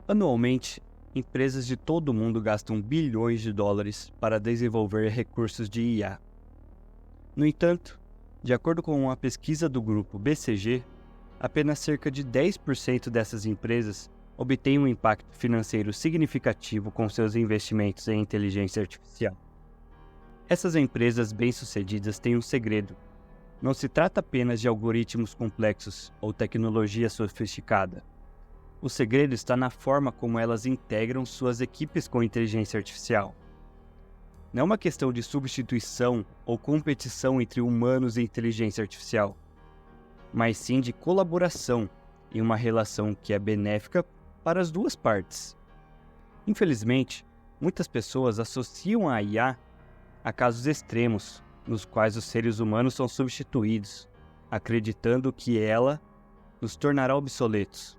Anualmente, empresas de todo o mundo gastam bilhões de dólares para desenvolver recursos de IA. No entanto, de acordo com uma pesquisa do grupo BCG, apenas cerca de 10% dessas empresas obtêm um impacto financeiro significativo com seus investimentos em inteligência artificial. Essas empresas bem-sucedidas têm um segredo. Não se trata apenas de algoritmos complexos ou tecnologia sofisticada. O segredo está na forma como elas integram suas equipes com inteligência artificial. Não é uma questão de substituição ou competição entre humanos e inteligência artificial, mas sim de colaboração em uma relação que é benéfica para as duas partes. Infelizmente, muitas pessoas associam a IA a casos extremos, nos quais os seres humanos são substituídos, acreditando que ela nos tornará obsoletos.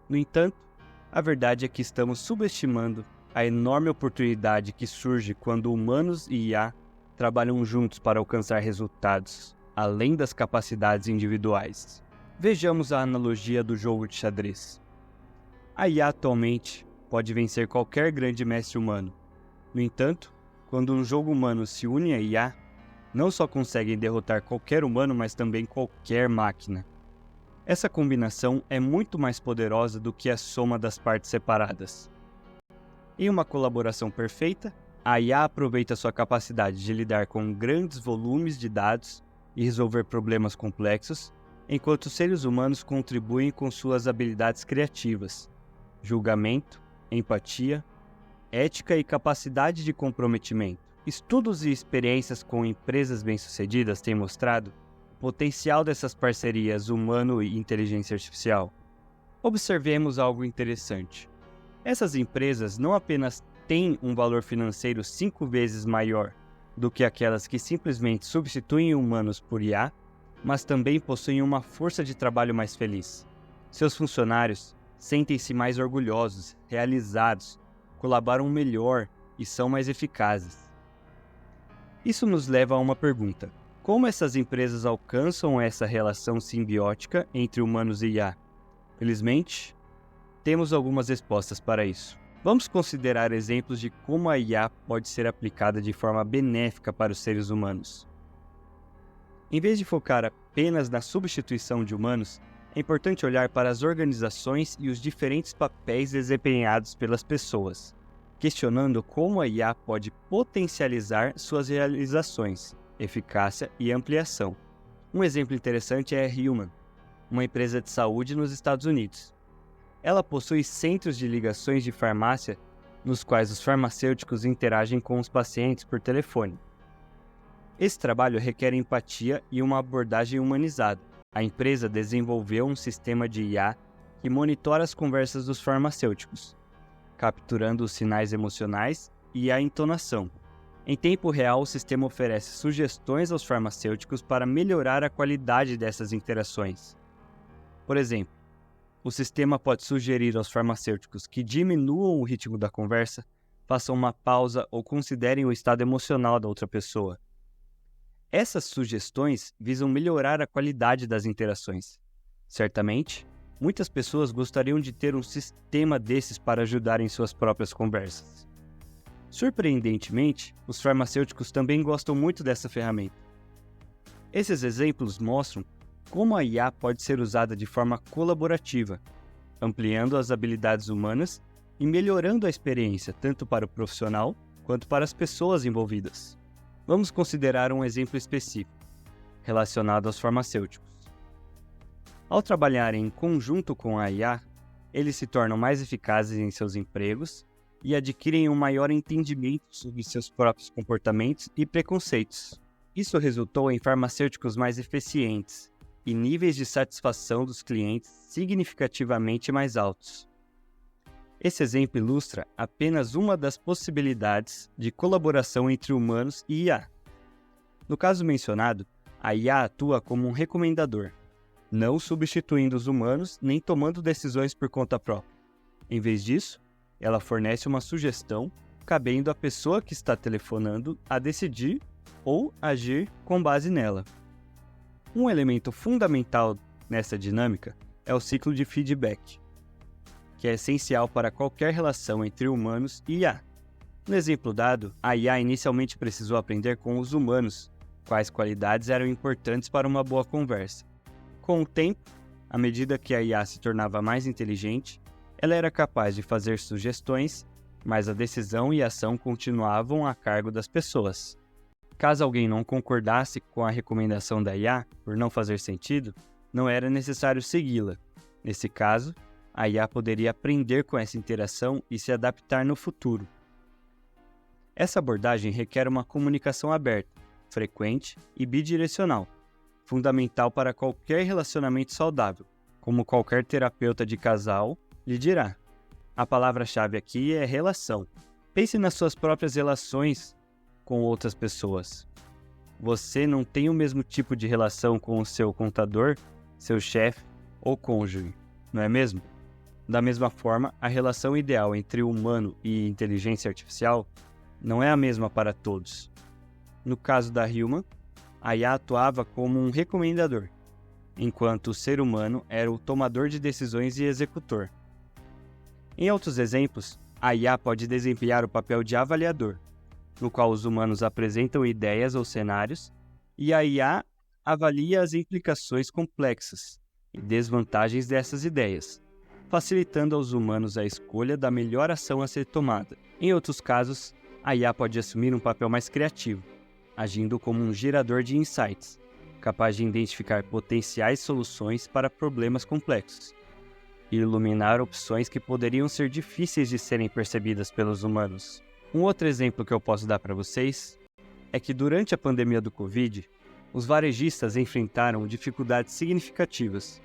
No entanto, a verdade é que estamos subestimando a enorme oportunidade que surge quando humanos e IA trabalham juntos para alcançar resultados, além das capacidades individuais. Vejamos a analogia do jogo de xadrez. A IA atualmente pode vencer qualquer grande mestre humano. No entanto, quando um jogo humano se une à IA, não só conseguem derrotar qualquer humano, mas também qualquer máquina. Essa combinação é muito mais poderosa do que a soma das partes separadas. Em uma colaboração perfeita, a IA aproveita sua capacidade de lidar com grandes volumes de dados e resolver problemas complexos, enquanto os seres humanos contribuem com suas habilidades criativas, julgamento, empatia, ética e capacidade de comprometimento. Estudos e experiências com empresas bem-sucedidas têm mostrado o potencial dessas parcerias humano e inteligência artificial. Observemos algo interessante. Essas empresas não apenas têm um valor financeiro 5 vezes maior do que aquelas que simplesmente substituem humanos por IA, mas também possuem uma força de trabalho mais feliz. Seus funcionários sentem-se mais orgulhosos, realizados, colaboram melhor e são mais eficazes. Isso nos leva a uma pergunta: como essas empresas alcançam essa relação simbiótica entre humanos e IA? Felizmente, temos algumas respostas para isso. Vamos considerar exemplos de como a IA pode ser aplicada de forma benéfica para os seres humanos. Em vez de focar apenas na substituição de humanos, é importante olhar para as organizações e os diferentes papéis desempenhados pelas pessoas, questionando como a IA pode potencializar suas realizações, eficácia e ampliação. Um exemplo interessante é a Human, uma empresa de saúde nos Estados Unidos. Ela possui centros de ligações de farmácia nos quais os farmacêuticos interagem com os pacientes por telefone. Esse trabalho requer empatia e uma abordagem humanizada. A empresa desenvolveu um sistema de IA que monitora as conversas dos farmacêuticos, capturando os sinais emocionais e a entonação. Em tempo real, o sistema oferece sugestões aos farmacêuticos para melhorar a qualidade dessas interações. Por exemplo, o sistema pode sugerir aos farmacêuticos que diminuam o ritmo da conversa, façam uma pausa ou considerem o estado emocional da outra pessoa. Essas sugestões visam melhorar a qualidade das interações. Certamente, muitas pessoas gostariam de ter um sistema desses para ajudar em suas próprias conversas. Surpreendentemente, os farmacêuticos também gostam muito dessa ferramenta. Esses exemplos mostram como a IA pode ser usada de forma colaborativa, ampliando as habilidades humanas e melhorando a experiência tanto para o profissional quanto para as pessoas envolvidas. Vamos considerar um exemplo específico, relacionado aos farmacêuticos. Ao trabalharem em conjunto com a IA, eles se tornam mais eficazes em seus empregos e adquirem um maior entendimento sobre seus próprios comportamentos e preconceitos. Isso resultou em farmacêuticos mais eficientes e níveis de satisfação dos clientes significativamente mais altos. Esse exemplo ilustra apenas uma das possibilidades de colaboração entre humanos e IA. No caso mencionado, a IA atua como um recomendador, não substituindo os humanos nem tomando decisões por conta própria. Em vez disso, ela fornece uma sugestão, cabendo à pessoa que está telefonando a decidir ou agir com base nela. Um elemento fundamental nessa dinâmica é o ciclo de feedback, que é essencial para qualquer relação entre humanos e IA. No exemplo dado, a IA inicialmente precisou aprender com os humanos quais qualidades eram importantes para uma boa conversa. Com o tempo, à medida que a IA se tornava mais inteligente, ela era capaz de fazer sugestões, mas a decisão e a ação continuavam a cargo das pessoas. Caso alguém não concordasse com a recomendação da IA por não fazer sentido, não era necessário segui-la. Nesse caso, a IA poderia aprender com essa interação e se adaptar no futuro. Essa abordagem requer uma comunicação aberta, frequente e bidirecional, fundamental para qualquer relacionamento saudável, como qualquer terapeuta de casal lhe dirá. A palavra-chave aqui é relação. Pense nas suas próprias relações com outras pessoas. Você não tem o mesmo tipo de relação com o seu contador, seu chefe ou cônjuge, não é mesmo? Da mesma forma, a relação ideal entre humano e inteligência artificial não é a mesma para todos. No caso da Human, a IA atuava como um recomendador, enquanto o ser humano era o tomador de decisões e executor. Em outros exemplos, a IA pode desempenhar o papel de avaliador, no qual os humanos apresentam ideias ou cenários, e a IA avalia as implicações complexas e desvantagens dessas ideias, facilitando aos humanos a escolha da melhor ação a ser tomada. Em outros casos, a IA pode assumir um papel mais criativo, agindo como um gerador de insights, capaz de identificar potenciais soluções para problemas complexos e iluminar opções que poderiam ser difíceis de serem percebidas pelos humanos. Um outro exemplo que eu posso dar para vocês é que durante a pandemia do Covid, os varejistas enfrentaram dificuldades significativas.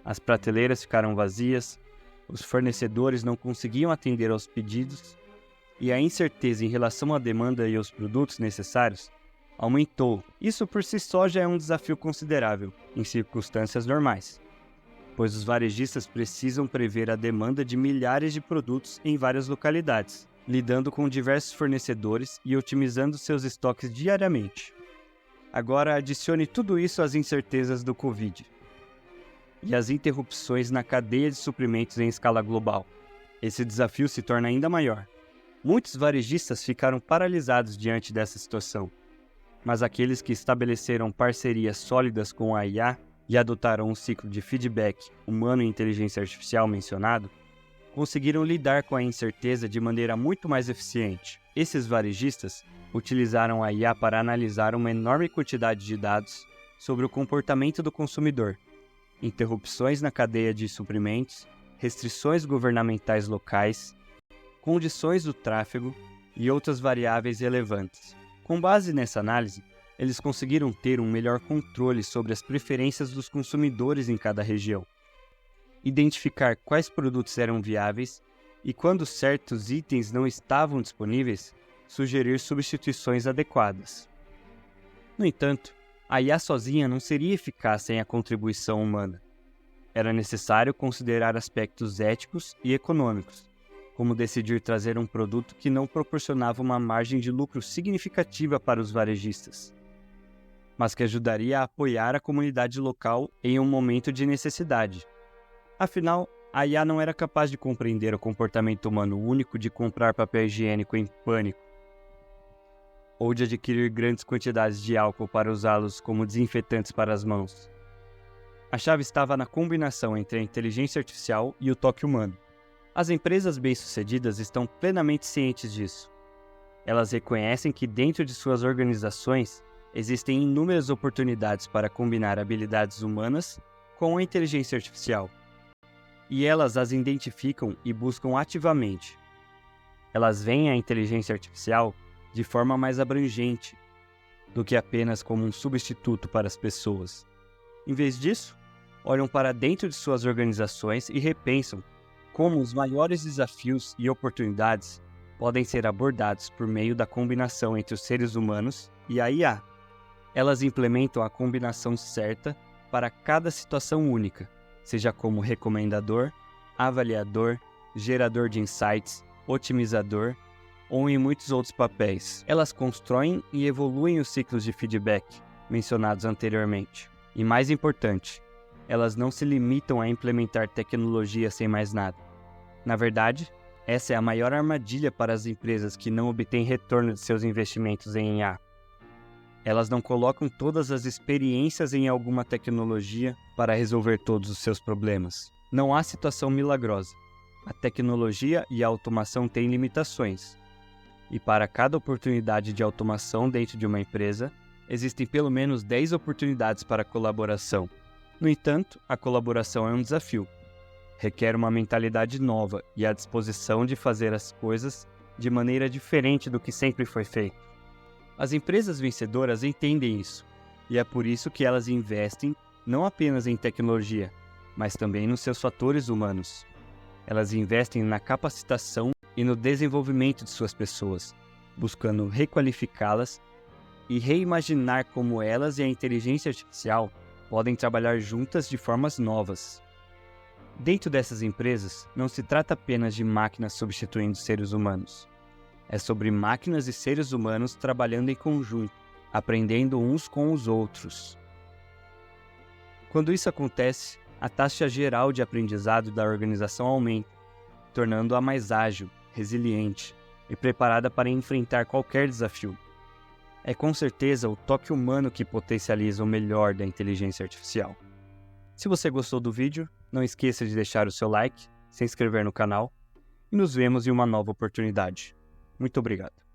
As prateleiras ficaram vazias, os fornecedores não conseguiam atender aos pedidos e a incerteza em relação à demanda e aos produtos necessários aumentou. Isso por si só já é um desafio considerável em circunstâncias normais, pois os varejistas precisam prever a demanda de milhares de produtos em várias localidades, lidando com diversos fornecedores e otimizando seus estoques diariamente. Agora adicione tudo isso às incertezas do Covid e às interrupções na cadeia de suprimentos em escala global. Esse desafio se torna ainda maior. Muitos varejistas ficaram paralisados diante dessa situação, mas aqueles que estabeleceram parcerias sólidas com a IA e adotaram um ciclo de feedback humano e inteligência artificial mencionado, conseguiram lidar com a incerteza de maneira muito mais eficiente. Esses varejistas utilizaram a IA para analisar uma enorme quantidade de dados sobre o comportamento do consumidor, interrupções na cadeia de suprimentos, restrições governamentais locais, condições do tráfego e outras variáveis relevantes. Com base nessa análise, eles conseguiram ter um melhor controle sobre as preferências dos consumidores em cada região, identificar quais produtos eram viáveis e, quando certos itens não estavam disponíveis, sugerir substituições adequadas. No entanto, a IA sozinha não seria eficaz sem a contribuição humana. Era necessário considerar aspectos éticos e econômicos, como decidir trazer um produto que não proporcionava uma margem de lucro significativa para os varejistas, mas que ajudaria a apoiar a comunidade local em um momento de necessidade. Afinal, a IA não era capaz de compreender o comportamento humano único de comprar papel higiênico em pânico, ou de adquirir grandes quantidades de álcool para usá-los como desinfetantes para as mãos. A chave estava na combinação entre a inteligência artificial e o toque humano. As empresas bem-sucedidas estão plenamente cientes disso. Elas reconhecem que dentro de suas organizações existem inúmeras oportunidades para combinar habilidades humanas com a inteligência artificial. E elas as identificam e buscam ativamente. Elas veem a inteligência artificial de forma mais abrangente do que apenas como um substituto para as pessoas. Em vez disso, olham para dentro de suas organizações e repensam como os maiores desafios e oportunidades podem ser abordados por meio da combinação entre os seres humanos e a IA. Elas implementam a combinação certa para cada situação única, seja como recomendador, avaliador, gerador de insights, otimizador ou em muitos outros papéis. Elas constroem e evoluem os ciclos de feedback mencionados anteriormente. E mais importante, elas não se limitam a implementar tecnologia sem mais nada. Na verdade, essa é a maior armadilha para as empresas que não obtêm retorno de seus investimentos em IA. Elas não colocam todas as experiências em alguma tecnologia para resolver todos os seus problemas. Não há situação milagrosa. A tecnologia e a automação têm limitações. E para cada oportunidade de automação dentro de uma empresa, existem pelo menos 10 oportunidades para colaboração. No entanto, a colaboração é um desafio. Requer uma mentalidade nova e a disposição de fazer as coisas de maneira diferente do que sempre foi feito. As empresas vencedoras entendem isso, e é por isso que elas investem não apenas em tecnologia, mas também nos seus fatores humanos. Elas investem na capacitação e no desenvolvimento de suas pessoas, buscando requalificá-las e reimaginar como elas e a inteligência artificial podem trabalhar juntas de formas novas. Dentro dessas empresas, não se trata apenas de máquinas substituindo seres humanos. É sobre máquinas e seres humanos trabalhando em conjunto, aprendendo uns com os outros. Quando isso acontece, a taxa geral de aprendizado da organização aumenta, tornando-a mais ágil, resiliente e preparada para enfrentar qualquer desafio. É com certeza o toque humano que potencializa o melhor da inteligência artificial. Se você gostou do vídeo, não esqueça de deixar o seu like, se inscrever no canal e nos vemos em uma nova oportunidade. Muito obrigado.